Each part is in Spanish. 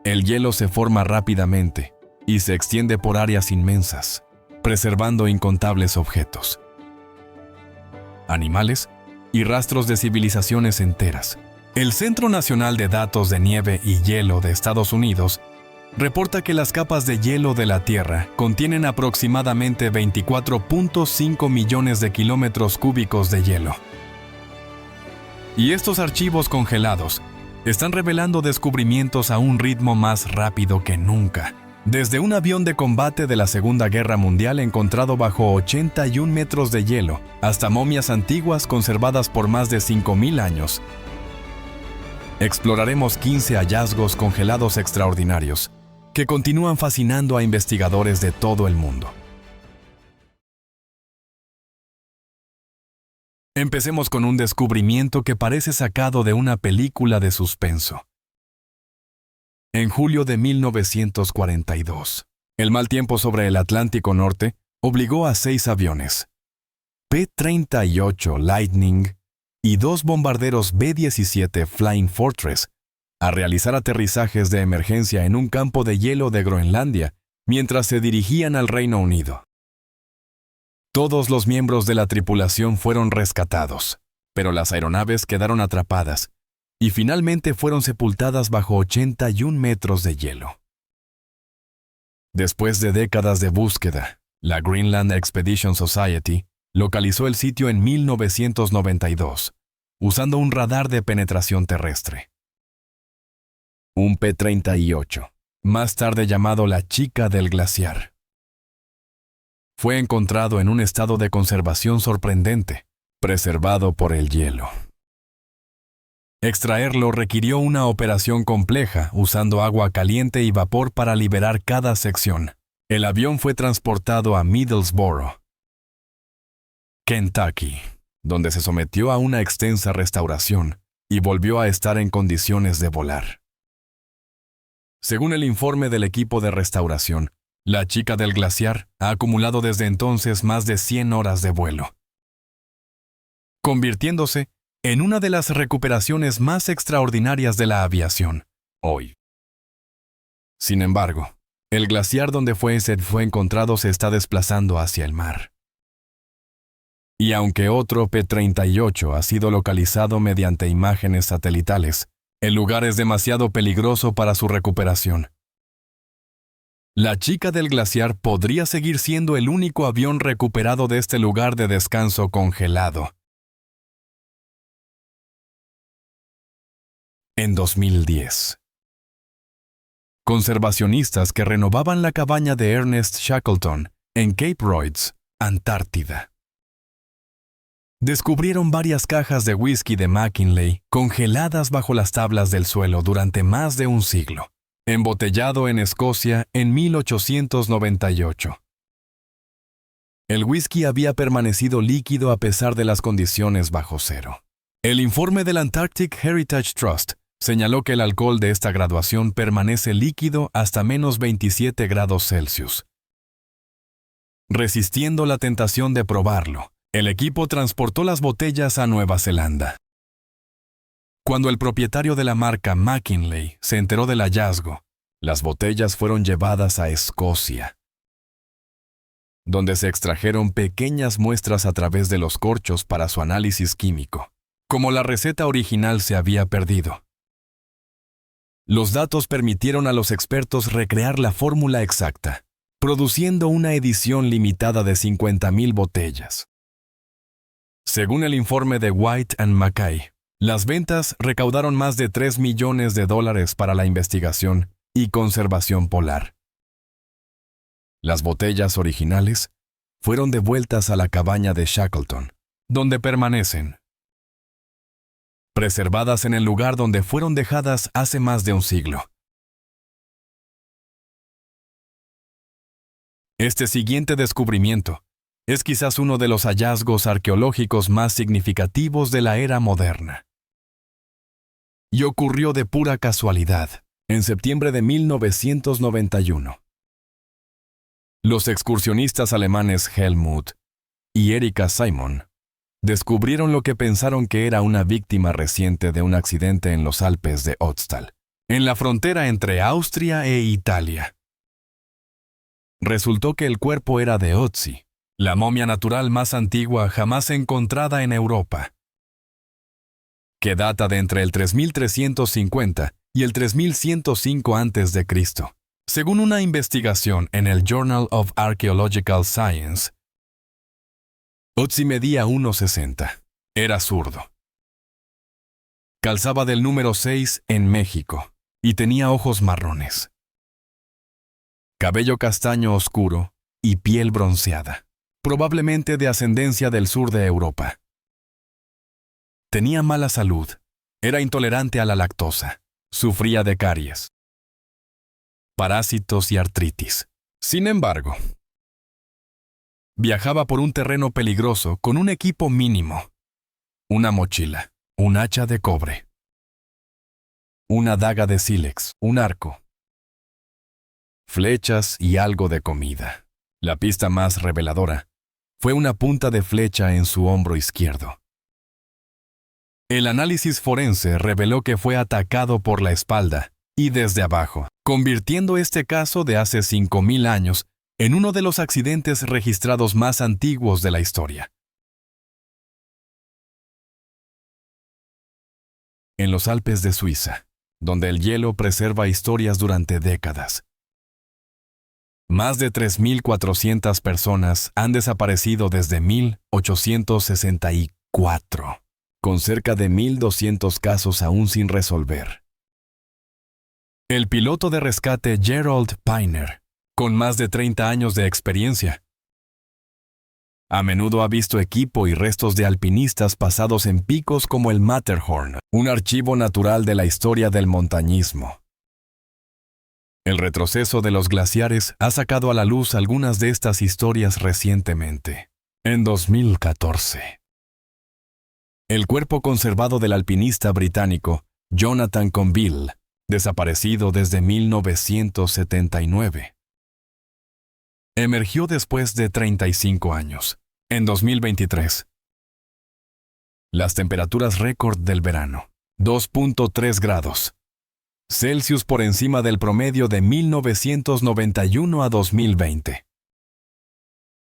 El hielo se forma rápidamente y se extiende por áreas inmensas, preservando incontables objetos, animales y rastros de civilizaciones enteras. El Centro Nacional de Datos de Nieve y Hielo de Estados Unidos reporta que las capas de hielo de la Tierra contienen aproximadamente 24.5 millones de kilómetros cúbicos de hielo. Y estos archivos congelados están revelando descubrimientos a un ritmo más rápido que nunca. Desde un avión de combate de la Segunda Guerra Mundial encontrado bajo 81 metros de hielo, hasta momias antiguas conservadas por más de 5.000 años. Exploraremos 15 hallazgos congelados extraordinarios que continúan fascinando a investigadores de todo el mundo. Empecemos con un descubrimiento que parece sacado de una película de suspenso. En julio de 1942, el mal tiempo sobre el Atlántico Norte obligó a 6 aviones, P-38 Lightning y 2 bombarderos B-17 Flying Fortress, a realizar aterrizajes de emergencia en un campo de hielo de Groenlandia mientras se dirigían al Reino Unido. Todos los miembros de la tripulación fueron rescatados, pero las aeronaves quedaron atrapadas y finalmente fueron sepultadas bajo 81 metros de hielo. Después de décadas de búsqueda, la Greenland Expedition Society localizó el sitio en 1992, usando un radar de penetración terrestre. Un P-38, más tarde llamado la Chica del Glaciar, fue encontrado en un estado de conservación sorprendente, preservado por el hielo. Extraerlo requirió una operación compleja usando agua caliente y vapor para liberar cada sección. El avión fue transportado a Middlesboro, Kentucky, donde se sometió a una extensa restauración y volvió a estar en condiciones de volar. Según el informe del equipo de restauración, la Chica del Glaciar ha acumulado desde entonces más de 100 horas de vuelo, convirtiéndose en una de las recuperaciones más extraordinarias de la aviación hoy. Sin embargo, el glaciar donde fue encontrado se está desplazando hacia el mar. Y aunque otro P-38 ha sido localizado mediante imágenes satelitales, el lugar es demasiado peligroso para su recuperación. La Chica del Glaciar podría seguir siendo el único avión recuperado de este lugar de descanso congelado. En 2010, conservacionistas que renovaban la cabaña de Ernest Shackleton en Cape Royds, Antártida, descubrieron varias cajas de whisky de McKinley congeladas bajo las tablas del suelo durante más de un siglo, embotellado en Escocia en 1898. El whisky había permanecido líquido a pesar de las condiciones bajo cero. El informe del Antarctic Heritage Trust señaló que el alcohol de esta graduación permanece líquido hasta menos 27 grados Celsius. Resistiendo la tentación de probarlo, el equipo transportó las botellas a Nueva Zelanda. Cuando el propietario de la marca McKinley se enteró del hallazgo, las botellas fueron llevadas a Escocia, donde se extrajeron pequeñas muestras a través de los corchos para su análisis químico. Como la receta original se había perdido, los datos permitieron a los expertos recrear la fórmula exacta, produciendo una edición limitada de 50,000 botellas. Según el informe de White and Mackay, las ventas recaudaron más de $3 millones para la investigación y conservación polar. Las botellas originales fueron devueltas a la cabaña de Shackleton, donde permanecen, preservadas en el lugar donde fueron dejadas hace más de un siglo. Este siguiente descubrimiento es quizás uno de los hallazgos arqueológicos más significativos de la era moderna. Y ocurrió de pura casualidad, en septiembre de 1991. Los excursionistas alemanes Helmut y Erika Simon descubrieron lo que pensaron que era una víctima reciente de un accidente en los Alpes de Ötztal, en la frontera entre Austria e Italia. Resultó que el cuerpo era de Ötzi, la momia natural más antigua jamás encontrada en Europa, que data de entre el 3350 y el 3105 a.C. Según una investigación en el Journal of Archaeological Science, Ötzi medía 1,60. Era zurdo. Calzaba del número 6 en México y tenía ojos marrones, cabello castaño oscuro y piel bronceada, probablemente de ascendencia del sur de Europa. Tenía mala salud, era intolerante a la lactosa, sufría de caries, parásitos y artritis. Sin embargo, viajaba por un terreno peligroso con un equipo mínimo: una mochila, un hacha de cobre, una daga de sílex, un arco, flechas y algo de comida. La pista más reveladora fue una punta de flecha en su hombro izquierdo. El análisis forense reveló que fue atacado por la espalda y desde abajo, convirtiendo este caso de hace 5.000 años en uno de los accidentes registrados más antiguos de la historia. En los Alpes de Suiza, donde el hielo preserva historias durante décadas, más de 3.400 personas han desaparecido desde 1864, con cerca de 1.200 casos aún sin resolver. El piloto de rescate Gerald Piner, con más de 30 años de experiencia, a menudo ha visto equipo y restos de alpinistas pasados en picos como el Matterhorn, un archivo natural de la historia del montañismo. El retroceso de los glaciares ha sacado a la luz algunas de estas historias recientemente. En 2014, el cuerpo conservado del alpinista británico Jonathan Conville, desaparecido desde 1979, emergió después de 35 años, en 2023. Las temperaturas récord del verano, 2.3 grados Celsius por encima del promedio de 1991 a 2020.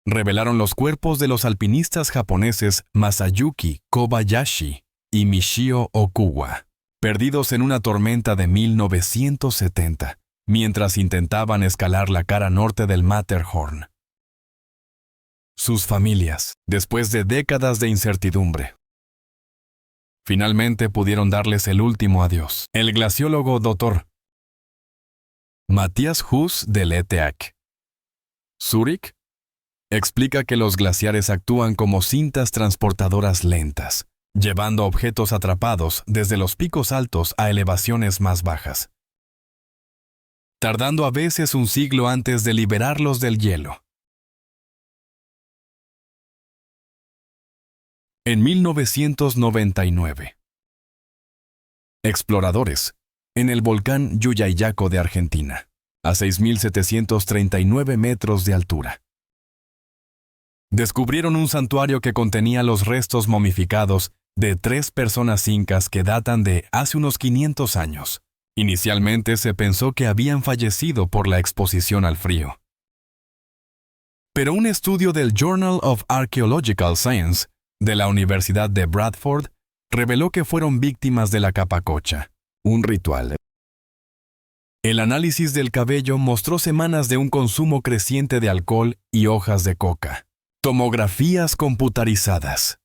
Revelaron los cuerpos de los alpinistas japoneses Masayuki Kobayashi y Michio Okuwa, perdidos en una tormenta de 1970, mientras intentaban escalar la cara norte del Matterhorn. Sus familias, después de décadas de incertidumbre, finalmente pudieron darles el último adiós. El glaciólogo Dr. Matthias Huss del ETH Zúrich explica que los glaciares actúan como cintas transportadoras lentas, llevando objetos atrapados desde los picos altos a elevaciones más bajas, tardando a veces un siglo antes de liberarlos del hielo. En 1999, exploradores, en el volcán Yuyayaco de Argentina, a 6.739 metros de altura, descubrieron un santuario que contenía los restos momificados de 3 personas incas que datan de hace unos 500 años. Inicialmente se pensó que habían fallecido por la exposición al frío. Pero un estudio del Journal of Archaeological Science de la Universidad de Bradford reveló que fueron víctimas de la capacocha, un ritual. El análisis del cabello mostró semanas de un consumo creciente de alcohol y hojas de coca. Tomografías computarizadas.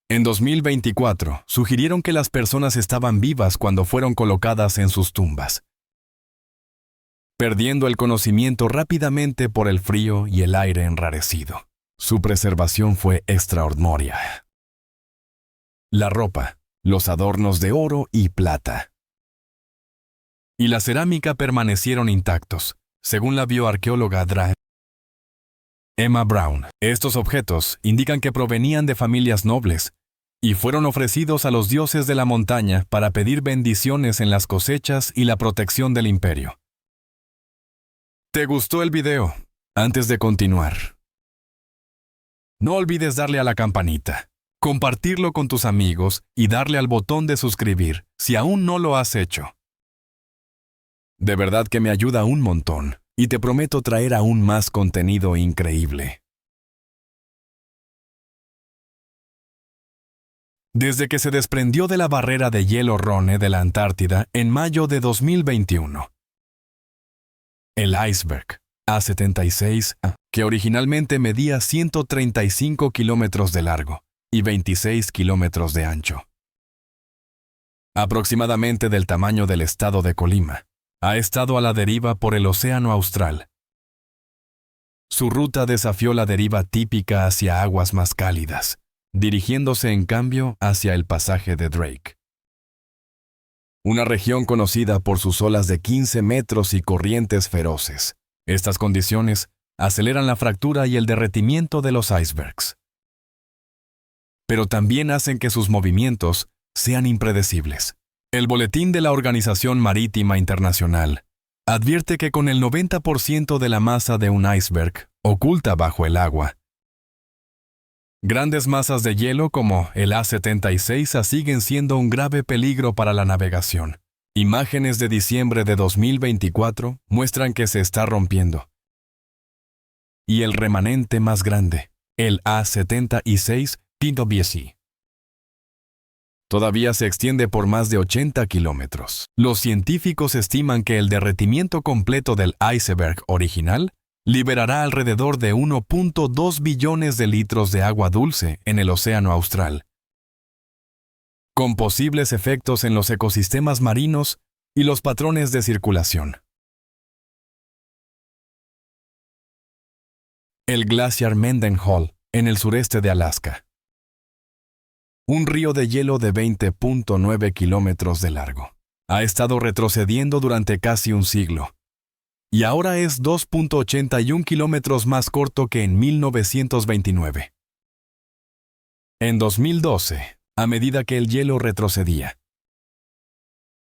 En 2024, sugirieron que las personas estaban vivas cuando fueron colocadas en sus tumbas, perdiendo el conocimiento rápidamente por el frío y el aire enrarecido. Su preservación fue extraordinaria. La ropa, los adornos de oro y plata, y la cerámica permanecieron intactos, según la bioarqueóloga Emma Brown. Estos objetos indican que provenían de familias nobles y fueron ofrecidos a los dioses de la montaña para pedir bendiciones en las cosechas y la protección del imperio. ¿Te gustó el video? Antes de continuar, no olvides darle a la campanita, compartirlo con tus amigos y darle al botón de suscribir si aún no lo has hecho. De verdad que me ayuda un montón, y te prometo traer aún más contenido increíble. Desde que se desprendió de la barrera de hielo Ronne de la Antártida en mayo de 2021. El iceberg A76A, que originalmente medía 135 kilómetros de largo y 26 kilómetros de ancho, aproximadamente del tamaño del estado de Colima, ha estado a la deriva por el Océano Austral. Su ruta desafió la deriva típica hacia aguas más cálidas, dirigiéndose en cambio hacia el pasaje de Drake. Una región conocida por sus olas de 15 metros y corrientes feroces. Estas condiciones aceleran la fractura y el derretimiento de los icebergs, pero también hacen que sus movimientos sean impredecibles. El Boletín de la Organización Marítima Internacional advierte que con el 90% de la masa de un iceberg oculta bajo el agua, grandes masas de hielo como el A76A siguen siendo un grave peligro para la navegación. Imágenes de diciembre de 2024 muestran que se está rompiendo. Y el remanente más grande, el A76 PWC, todavía se extiende por más de 80 kilómetros. Los científicos estiman que el derretimiento completo del iceberg original liberará alrededor de 1.2 billones de litros de agua dulce en el Océano Austral, con posibles efectos en los ecosistemas marinos y los patrones de circulación. El glaciar Mendenhall, en el sureste de Alaska. Un río de hielo de 20.9 kilómetros de largo. Ha estado retrocediendo durante casi un siglo, y ahora es 2.81 kilómetros más corto que en 1929. En 2012, a medida que el hielo retrocedía,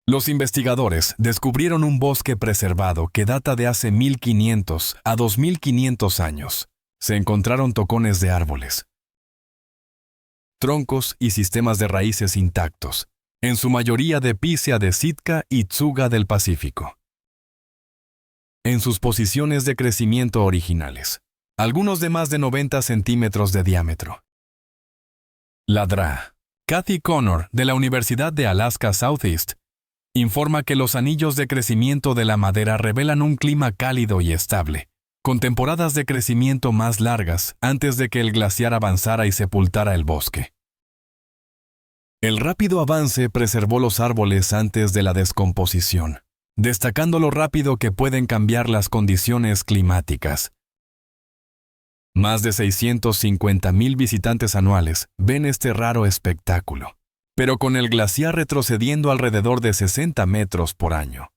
los investigadores descubrieron un bosque preservado que data de hace 1500 a 2500 años. Se encontraron tocones de árboles, troncos y sistemas de raíces intactos, en su mayoría de pícea de Sitka y Tsuga del Pacífico, en sus posiciones de crecimiento originales, algunos de más de 90 centímetros de diámetro. La DRA. Kathy Connor, de la Universidad de Alaska Southeast, informa que los anillos de crecimiento de la madera revelan un clima cálido y estable, con temporadas de crecimiento más largas antes de que el glaciar avanzara y sepultara el bosque. El rápido avance preservó los árboles antes de la descomposición, destacando lo rápido que pueden cambiar las condiciones climáticas. Más de 650,000 visitantes anuales ven este raro espectáculo, pero con el glaciar retrocediendo alrededor de 60 metros por año.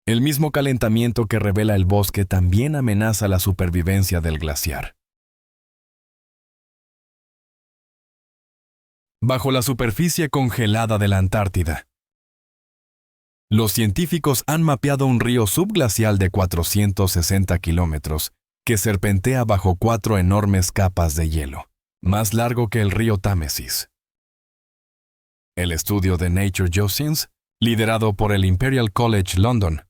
El mismo calentamiento que revela el bosque también amenaza la supervivencia del glaciar. Bajo la superficie congelada de la Antártida, los científicos han mapeado un río subglacial de 460 kilómetros que serpentea bajo 4 enormes capas de hielo, más largo que el río Támesis. El estudio de Nature Geoscience, liderado por el Imperial College London,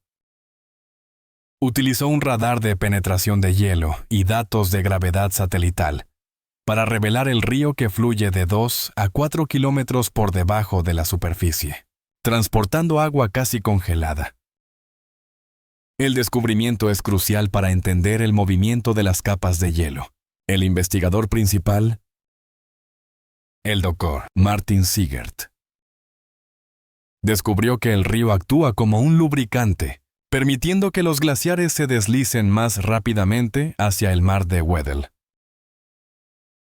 utilizó un radar de penetración de hielo y datos de gravedad satelital para revelar el río que fluye de 2 a 4 kilómetros por debajo de la superficie, transportando agua casi congelada. El descubrimiento es crucial para entender el movimiento de las capas de hielo. El investigador principal, el Dr. Martin Siegert, descubrió que el río actúa como un lubricante, permitiendo que los glaciares se deslicen más rápidamente hacia el mar de Weddell.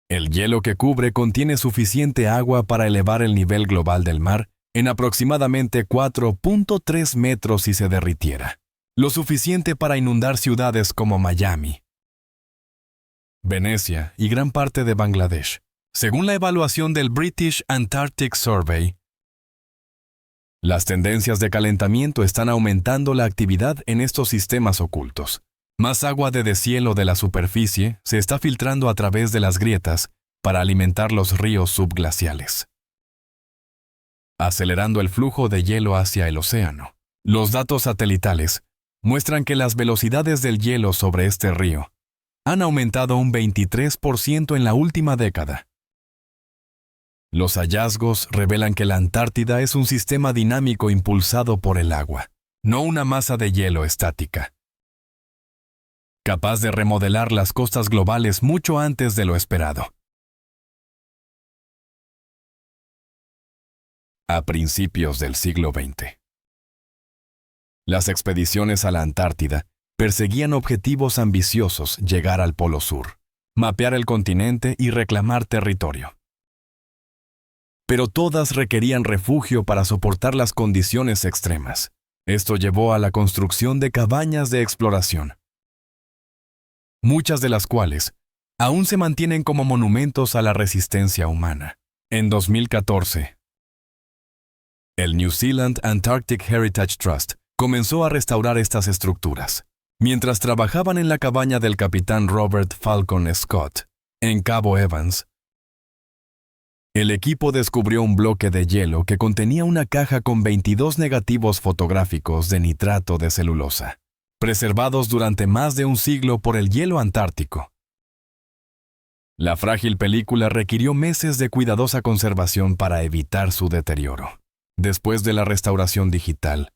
El hielo que cubre contiene suficiente agua para elevar el nivel global del mar en aproximadamente 4.3 metros si se derritiera, lo suficiente para inundar ciudades como Miami, Venecia y gran parte de Bangladesh. Según la evaluación del British Antarctic Survey, las tendencias de calentamiento están aumentando la actividad en estos sistemas ocultos. Más agua de deshielo de la superficie se está filtrando a través de las grietas para alimentar los ríos subglaciales, acelerando el flujo de hielo hacia el océano. Los datos satelitales muestran que las velocidades del hielo sobre este río han aumentado un 23% en la última década. Los hallazgos revelan que la Antártida es un sistema dinámico impulsado por el agua, no una masa de hielo estática, capaz de remodelar las costas globales mucho antes de lo esperado. A principios del siglo XX. Las expediciones a la Antártida perseguían objetivos ambiciosos: llegar al Polo Sur, mapear el continente y reclamar territorio. Pero todas requerían refugio para soportar las condiciones extremas. Esto llevó a la construcción de cabañas de exploración, muchas de las cuales aún se mantienen como monumentos a la resistencia humana. En 2014, el New Zealand Antarctic Heritage Trust comenzó a restaurar estas estructuras. Mientras trabajaban en la cabaña del capitán Robert Falcon Scott, en Cabo Evans, el equipo descubrió un bloque de hielo que contenía una caja con 22 negativos fotográficos de nitrato de celulosa, preservados durante más de un siglo por el hielo antártico. La frágil película requirió meses de cuidadosa conservación para evitar su deterioro. Después de la restauración digital,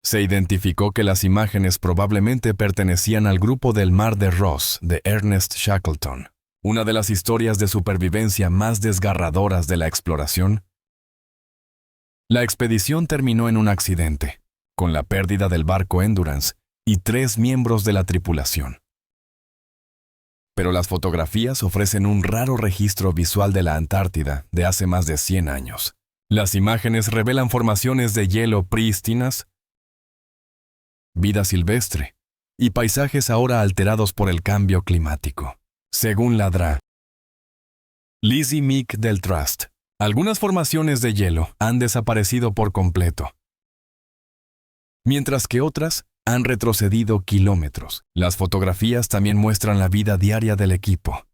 se identificó que las imágenes probablemente pertenecían al grupo del Mar de Ross de Ernest Shackleton, una de las historias de supervivencia más desgarradoras de la exploración. La expedición terminó en un accidente, con la pérdida del barco Endurance y 3 miembros de la tripulación. Pero las fotografías ofrecen un raro registro visual de la Antártida de hace más de 100 años. Las imágenes revelan formaciones de hielo prístinas, vida silvestre y paisajes ahora alterados por el cambio climático. Según la DRA. Lizzie Meek del Trust, algunas formaciones de hielo han desaparecido por completo, mientras que otras han retrocedido kilómetros. Las fotografías también muestran la vida diaria del equipo.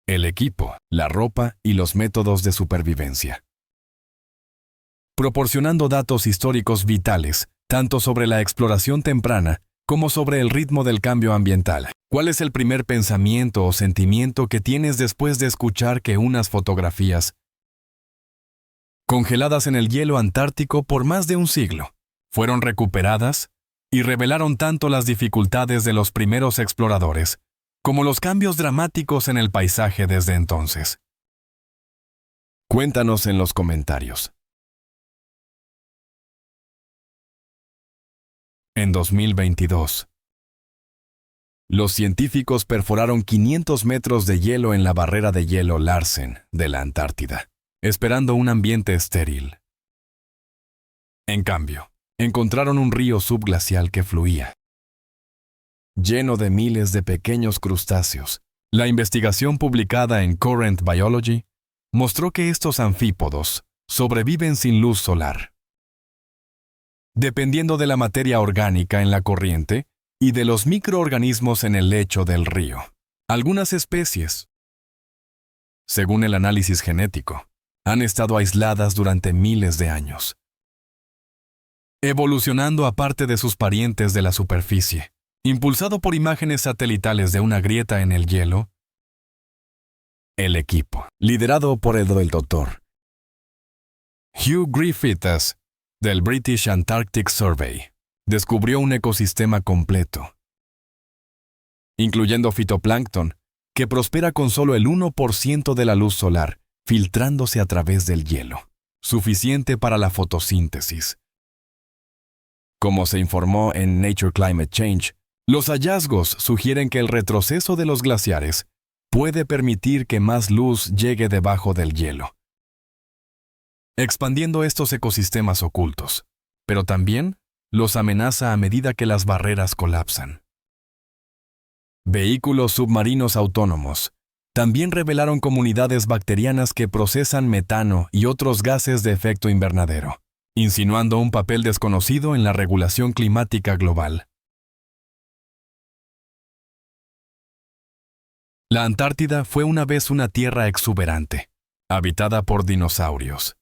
El equipo, la ropa y los métodos de supervivencia, proporcionando datos históricos vitales, tanto sobre la exploración temprana como sobre el ritmo del cambio ambiental. ¿Cuál es el primer pensamiento o sentimiento que tienes después de escuchar que unas fotografías congeladas en el hielo antártico por más de un siglo fueron recuperadas y revelaron tanto las dificultades de los primeros exploradores como los cambios dramáticos en el paisaje desde entonces? Cuéntanos en los comentarios. En 2022, los científicos perforaron 500 metros de hielo en la barrera de hielo Larsen de la Antártida, esperando un ambiente estéril. En cambio, encontraron un río subglacial que fluía, lleno de miles de pequeños crustáceos. La investigación publicada en Current Biology mostró que estos anfípodos sobreviven sin luz solar, dependiendo de la materia orgánica en la corriente y de los microorganismos en el lecho del río. Algunas especies, según el análisis genético, han estado aisladas durante miles de años, evolucionando aparte de sus parientes de la superficie. Impulsado por imágenes satelitales de una grieta en el hielo, el equipo, liderado por el Dr. Hugh Griffiths, del British Antarctic Survey, descubrió un ecosistema completo, incluyendo fitoplancton, que prospera con solo el 1% de la luz solar, filtrándose a través del hielo, suficiente para la fotosíntesis. Como se informó en Nature Climate Change, los hallazgos sugieren que el retroceso de los glaciares puede permitir que más luz llegue debajo del hielo, expandiendo estos ecosistemas ocultos, pero también los amenaza a medida que las barreras colapsan. Vehículos submarinos autónomos también revelaron comunidades bacterianas que procesan metano y otros gases de efecto invernadero, insinuando un papel desconocido en la regulación climática global. La Antártida fue una vez una tierra exuberante, habitada por dinosaurios.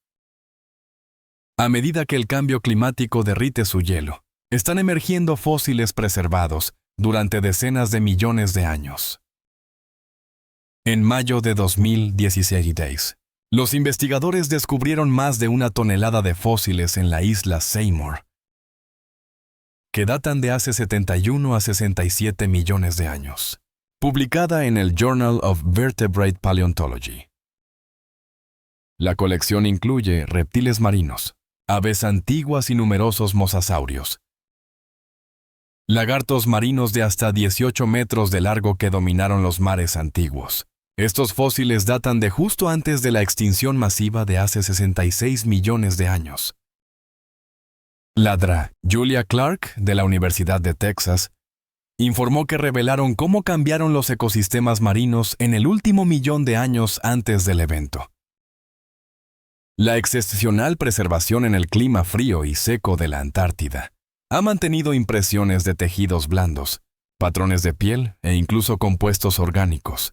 A medida que el cambio climático derrite su hielo, están emergiendo fósiles preservados durante decenas de millones de años. En mayo de 2016, los investigadores descubrieron más de 1 tonelada de fósiles en la isla Seymour, que datan de hace 71 a 67 millones de años, publicada en el Journal of Vertebrate Paleontology. La colección incluye reptiles marinos, aves antiguas y numerosos mosasaurios, lagartos marinos de hasta 18 metros de largo que dominaron los mares antiguos. Estos fósiles datan de justo antes de la extinción masiva de hace 66 millones de años. La Dra. Julia Clark, de la Universidad de Texas, informó que revelaron cómo cambiaron los ecosistemas marinos en el último millón de años antes del evento. La excepcional preservación en el clima frío y seco de la Antártida ha mantenido impresiones de tejidos blandos, patrones de piel e incluso compuestos orgánicos.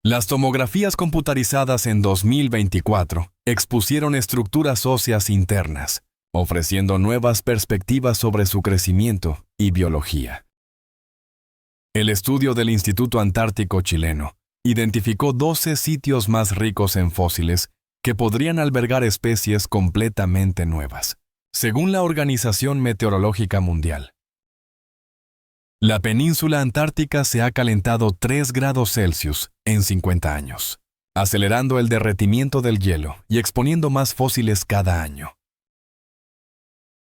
Las tomografías computarizadas en 2024 expusieron estructuras óseas internas, ofreciendo nuevas perspectivas sobre su crecimiento y biología. El estudio del Instituto Antártico chileno identificó 12 sitios más ricos en fósiles que podrían albergar especies completamente nuevas, según la Organización Meteorológica Mundial. La península antártica se ha calentado 3 grados Celsius en 50 años, acelerando el derretimiento del hielo y exponiendo más fósiles cada año,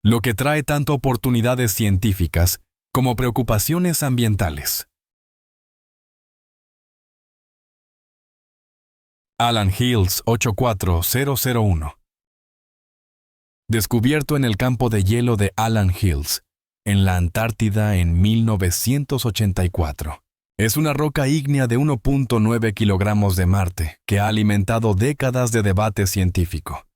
lo que trae tanto oportunidades científicas como preocupaciones ambientales. Allan Hills 84001. Descubierto en el campo de hielo de Allan Hills, en la Antártida en 1984. Es una roca ígnea de 1.9 kilogramos de Marte que ha alimentado décadas de debate científico.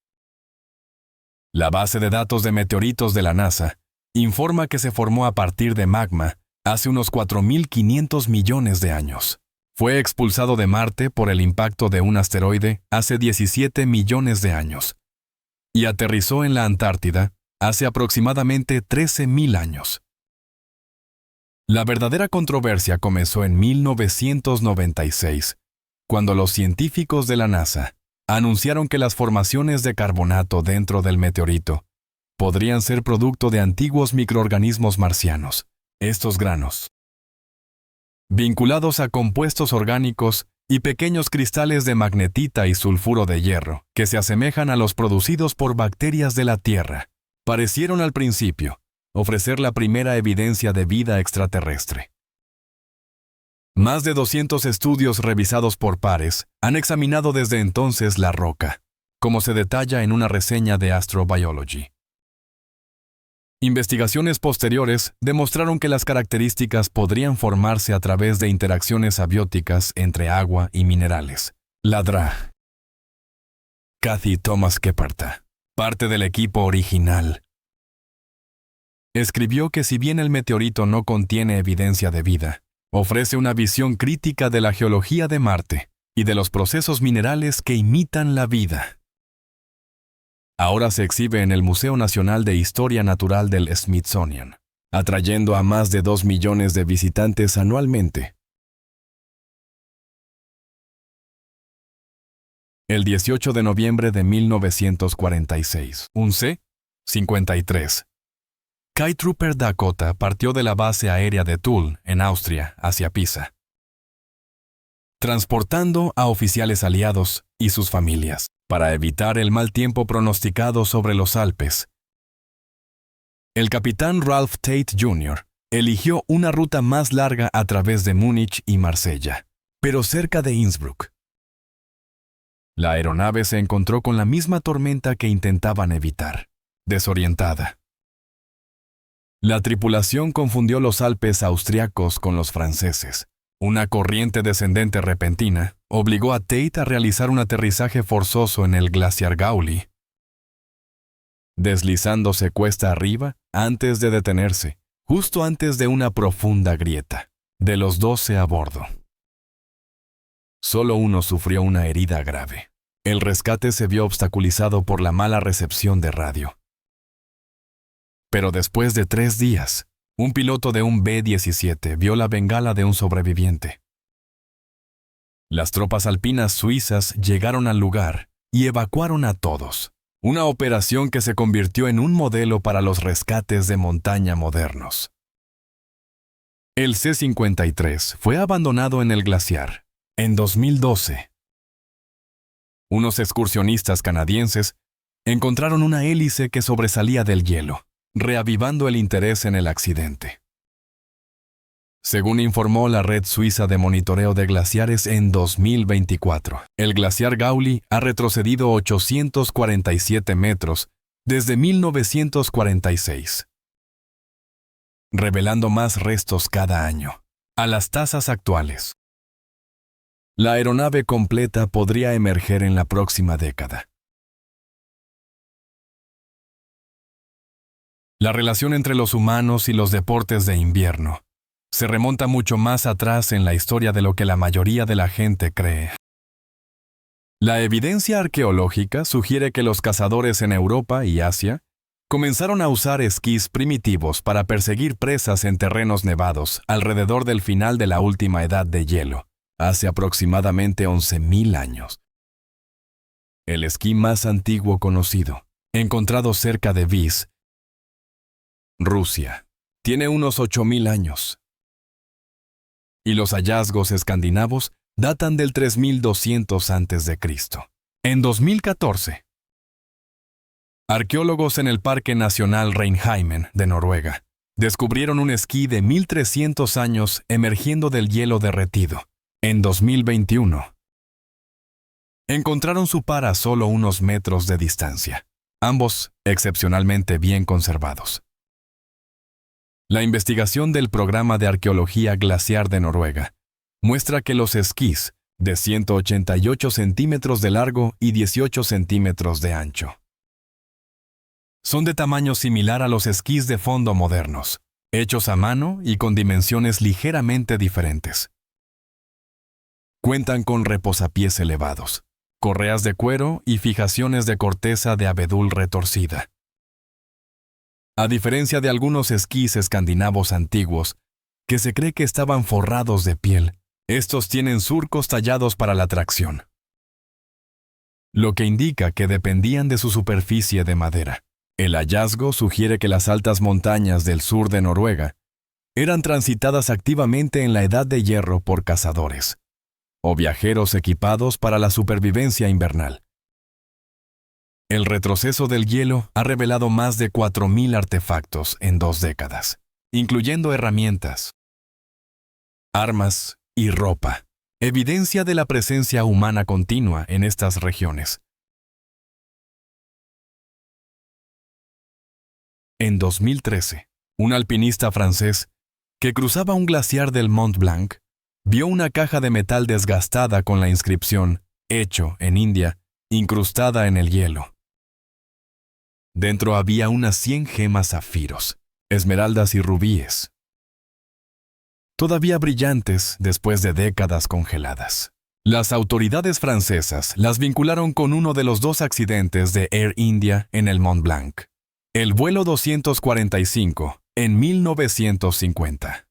La base de datos de meteoritos de la NASA informa que se formó a partir de magma hace unos 4.500 millones de años. Fue expulsado de Marte por el impacto de un asteroide hace 17 millones de años y aterrizó en la Antártida hace aproximadamente 13.000 años. La verdadera controversia comenzó en 1996, cuando los científicos de la NASA anunciaron que las formaciones de carbonato dentro del meteorito podrían ser producto de antiguos microorganismos marcianos. Estos granos, vinculados a compuestos orgánicos y pequeños cristales de magnetita y sulfuro de hierro, que se asemejan a los producidos por bacterias de la Tierra, parecieron al principio ofrecer la primera evidencia de vida extraterrestre. Más de 200 estudios revisados por pares han examinado desde entonces la roca, como se detalla en una reseña de Astrobiology. Investigaciones posteriores demostraron que las características podrían formarse a través de interacciones abióticas entre agua y minerales. La Dra. Cathy Thomas Keparta, parte del equipo original, escribió que si bien el meteorito no contiene evidencia de vida, ofrece una visión crítica de la geología de Marte y de los procesos minerales que imitan la vida. Ahora se exhibe en el Museo Nacional de Historia Natural del Smithsonian, atrayendo a más de 2 millones de visitantes anualmente. El 18 de noviembre de 1946, un C-53 Sky Trooper Dakota partió de la base aérea de Tull, en Austria, hacia Pisa, transportando a oficiales aliados y sus familias, para evitar el mal tiempo pronosticado sobre los Alpes. El capitán Ralph Tate Jr. eligió una ruta más larga a través de Múnich y Marsella, pero cerca de Innsbruck. La aeronave se encontró con la misma tormenta que intentaban evitar, desorientada. La tripulación confundió los Alpes austriacos con los franceses. Una corriente descendente repentina obligó a Tate a realizar un aterrizaje forzoso en el glaciar Gauli, deslizándose cuesta arriba antes de detenerse, justo antes de una profunda grieta. De los 12 a bordo, solo uno sufrió una herida grave. El rescate se vio obstaculizado por la mala recepción de radio. Pero después de 3 días, un piloto de un B-17 vio la bengala de un sobreviviente. Las tropas alpinas suizas llegaron al lugar y evacuaron a todos. Una operación que se convirtió en un modelo para los rescates de montaña modernos. El C-53 fue abandonado en el glaciar en 2012. Unos excursionistas canadienses encontraron una hélice que sobresalía del hielo, reavivando el interés en el accidente. Según informó la Red Suiza de Monitoreo de Glaciares en 2024, el glaciar Gauli ha retrocedido 847 metros desde 1946, revelando más restos cada año. A las tasas actuales, la aeronave completa podría emerger en la próxima década. La relación entre los humanos y los deportes de invierno se remonta mucho más atrás en la historia de lo que la mayoría de la gente cree. La evidencia arqueológica sugiere que los cazadores en Europa y Asia comenzaron a usar esquís primitivos para perseguir presas en terrenos nevados alrededor del final de la última edad de hielo, hace aproximadamente 11.000 años. El esquí más antiguo conocido, encontrado cerca de Vis, Rusia, tiene unos 8.000 años. Y los hallazgos escandinavos datan del 3200 a.C. En 2014, arqueólogos en el Parque Nacional Reinheimen de Noruega descubrieron un esquí de 1300 años emergiendo del hielo derretido. En 2021, encontraron su par a solo unos metros de distancia, ambos excepcionalmente bien conservados. La investigación del Programa de Arqueología Glaciar de Noruega muestra que los esquís, de 188 centímetros de largo y 18 centímetros de ancho, son de tamaño similar a los esquís de fondo modernos, hechos a mano y con dimensiones ligeramente diferentes. Cuentan con reposapiés elevados, correas de cuero y fijaciones de corteza de abedul retorcida. A diferencia de algunos esquís escandinavos antiguos, que se cree que estaban forrados de piel, estos tienen surcos tallados para la tracción, lo que indica que dependían de su superficie de madera. El hallazgo sugiere que las altas montañas del sur de Noruega eran transitadas activamente en la Edad de Hierro por cazadores o viajeros equipados para la supervivencia invernal. El retroceso del hielo ha revelado más de 4.000 artefactos en 2 décadas, incluyendo herramientas, armas y ropa, evidencia de la presencia humana continua en estas regiones. En 2013, un alpinista francés que cruzaba un glaciar del Mont Blanc vio una caja de metal desgastada con la inscripción «Hecho en India», incrustada en el hielo. Dentro había unas 100 gemas zafiros, esmeraldas y rubíes, todavía brillantes después de décadas congeladas. Las autoridades francesas las vincularon con uno de los 2 accidentes de Air India en el Mont Blanc, el vuelo 245 en 1950,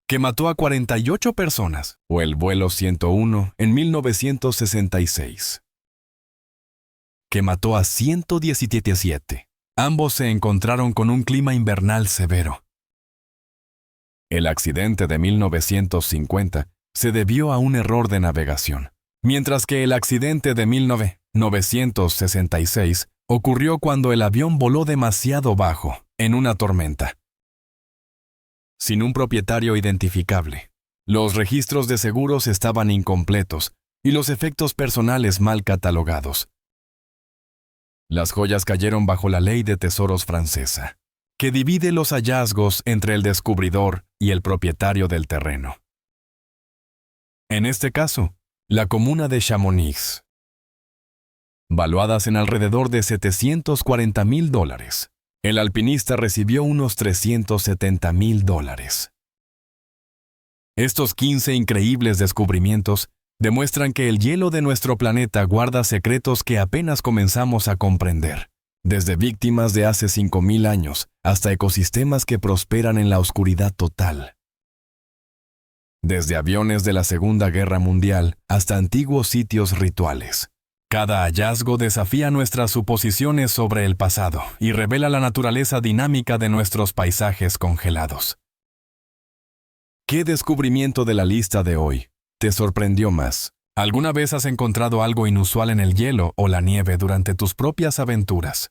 que mató a 48 personas, o el vuelo 101 en 1966. Que mató a 117. Ambos se encontraron con un clima invernal severo. El accidente de 1950 se debió a un error de navegación, mientras que el accidente de 1966 ocurrió cuando el avión voló demasiado bajo, en una tormenta. Sin un propietario identificable, los registros de seguros estaban incompletos y los efectos personales mal catalogados. Las joyas cayeron bajo la ley de tesoros francesa, que divide los hallazgos entre el descubridor y el propietario del terreno. En este caso, la comuna de Chamonix, valuadas en alrededor de $740,000. El alpinista recibió unos $370,000. Estos 15 increíbles descubrimientos demuestran que el hielo de nuestro planeta guarda secretos que apenas comenzamos a comprender, desde víctimas de hace 5.000 años hasta ecosistemas que prosperan en la oscuridad total. Desde aviones de la Segunda Guerra Mundial hasta antiguos sitios rituales. Cada hallazgo desafía nuestras suposiciones sobre el pasado y revela la naturaleza dinámica de nuestros paisajes congelados. ¿Qué descubrimiento de la lista de hoy te sorprendió más? ¿Alguna vez has encontrado algo inusual en el hielo o la nieve durante tus propias aventuras?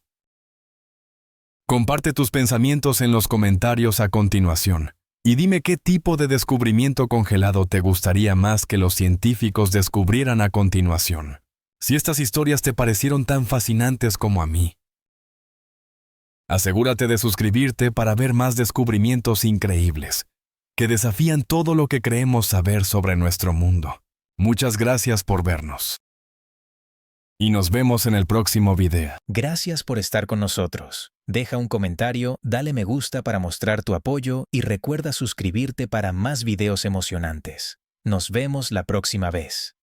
Comparte tus pensamientos en los comentarios a continuación y dime qué tipo de descubrimiento congelado te gustaría más que los científicos descubrieran a continuación. Si estas historias te parecieron tan fascinantes como a mí, asegúrate de suscribirte para ver más descubrimientos increíbles que desafían todo lo que creemos saber sobre nuestro mundo. Muchas gracias por vernos. Y nos vemos en el próximo video. Gracias por estar con nosotros. Deja un comentario, dale me gusta para mostrar tu apoyo y recuerda suscribirte para más videos emocionantes. Nos vemos la próxima vez.